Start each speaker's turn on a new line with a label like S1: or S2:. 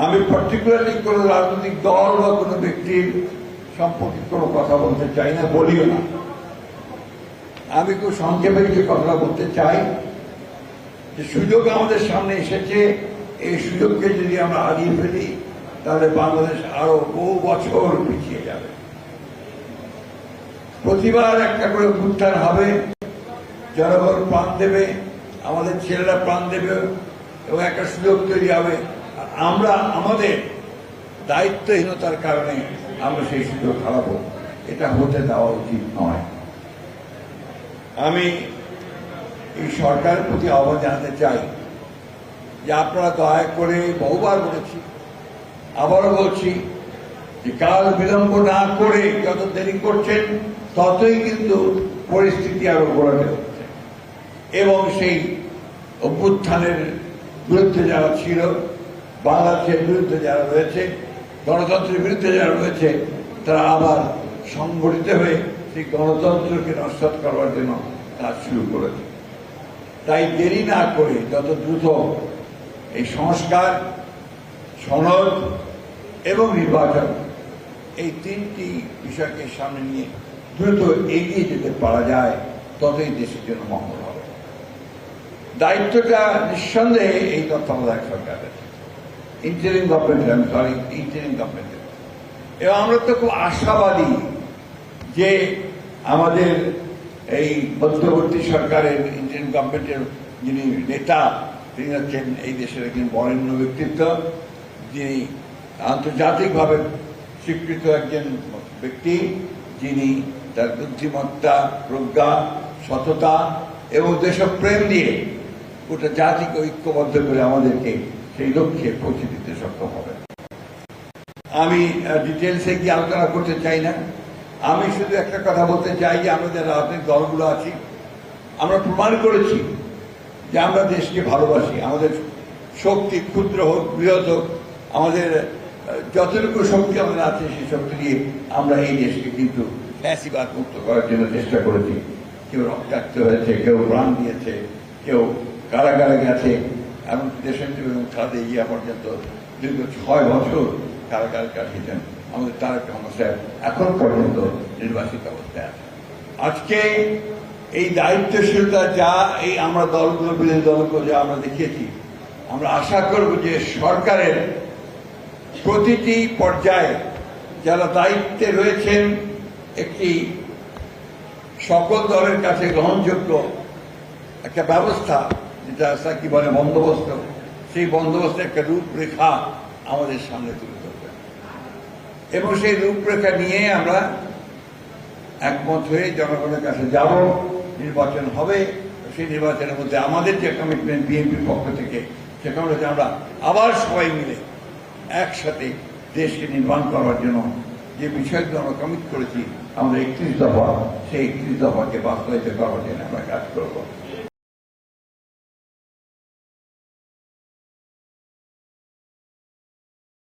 S1: আমি পার্টিকুলারলি কোনো রাজনৈতিক দল বা কোনো ব্যক্তির সম্পর্কে কোনো কথা বলতে চাই না, বলিও না। আমি খুব সংক্ষেপে যে কথাটা বলতে চাই যে সুযোগ আমাদের সামনে এসেছে, এই সুযোগকে যদি আমরা হারিয়ে ফেলি তাহলে বাংলাদেশ আরো বহু বছর পিছিয়ে যাবে। প্রতিবার একটা করে উত্থান হবে, জনগণ প্রাণ দেবে, আমাদের ছেলেরা প্রাণ দেবে এবং একটা সুযোগ তৈরি হবে। আমরা আমাদের দায়িত্বহীনতার কারণে আমরা সেই সুযোগ হারাবো, এটা হতে দেওয়া উচিত নয়। আমি এই সরকারের প্রতি আহ্বান জানাতে চাই যে আপনারা দয়া করে, বহুবার বলেছি, আবারও বলছি যে কাল বিলম্ব না করে যত দেরি করছেন ততই কিন্তু পরিস্থিতি আরো গোড়াতে হচ্ছে এবং সেই অভ্যুত্থানের বিরুদ্ধে যারা ছিল, বাংলাদেশের বিরুদ্ধে যারা রয়েছে, গণতন্ত্রের বিরুদ্ধে যারা রয়েছে, তারা আবার সংগঠিত হয়ে সেই গণতন্ত্রকে নস্যাৎ করবার জন্য কাজ শুরু করেছে। তাই দেরি না করে যত দ্রুত এই সংস্কার, সনদ এবং নির্বাচন, এই তিনটি বিষয়কে সামনে নিয়ে দ্রুত এগিয়ে যেতে পারা যায়, ততই দেশের জন্য মঙ্গল হবে। দায়িত্বটা নিঃসন্দেহে এই তত্ত্বাবধায়ক সরকারের, ইন্টারিম গভর্নমেন্টের। এবং আমরা তো খুব আশাবাদী যে আমাদের এই মধ্যবর্তী সরকারের, ইন্টারিম গভর্নমেন্টের যিনি নেতা, তিনি হচ্ছেন এই দেশের একজন বরেণ্য ব্যক্তিত্ব, যিনি আন্তর্জাতিকভাবে স্বীকৃত একজন ব্যক্তি, যিনি তার বুদ্ধিমত্তা, প্রজ্ঞা, সততা এবং দেশপ্রেম দিয়ে গোটা জাতিকে ঐক্যবদ্ধ করে আমাদেরকে সেই লক্ষ্যে পৌঁছে দিতে সক্ষম হবে। আমি ডিটেলসে গিয়ে আলোচনা করতে চাই না। আমি শুধু একটা কথা বলতে চাই যে আমাদের রাজনৈতিক দলগুলো আছি, আমরা প্রমাণ করেছি যে আমরা দেশকে ভালোবাসি। আমাদের শক্তি ক্ষুদ্র হোক, বৃহৎ হোক, আমাদের যতটুকু শক্তি আমাদের আছে সেই শক্তি দিয়ে আমরা এই দেশকে কিন্তু ফ্যাসিবাদ মুক্ত করার জন্য চেষ্টা করেছি। কেউ রক্তাক্ত হয়েছে, কেউ প্রাণ দিয়েছে, কেউ কারাগারে গেছে, এমন দেশনেত্রী এবং খালেদা জিয়া পর্যন্ত দীর্ঘ 6 বছর কারাগারে কাটিয়েছেন। আমাদের তারেক রহমান সাহেব এখন পর্যন্ত নির্বাচিত অবস্থায় আছে। আজকে এই দায়িত্বশীলতা যা এই আমরা দলগুলো, বিরোধী দলগুলো যা আমরা দেখিয়েছি, আমরা আশা করব যে সরকারের প্রতিটি পর্যায়ে যারা দায়িত্বে রয়েছেন একটি সকল দলের কাছে গ্রহণযোগ্য একটা ব্যবস্থা, যেটা কি বলে বন্দোবস্ত, সেই বন্দোবস্তের একটা রূপরেখা আমাদের সামনে তুলে ধরবে এবং সেই রূপরেখা নিয়ে আমরা একমত হয়ে জনগণের কাছে যাব। নির্বাচন হবে, সেই নির্বাচনের মধ্যে আমাদের যে কমিটমেন্ট বিএনপির পক্ষ থেকে, সেখানে হচ্ছে আমরা আবার সবাই মিলে একসাথে দেশকে নির্মাণ করার জন্য যে বিষয়গুলো আমরা কমিট করেছি, আমরা 31 দফা, সেই 31 দফাকে বাস্তবায়িত করার জন্য আমরা কাজ করব।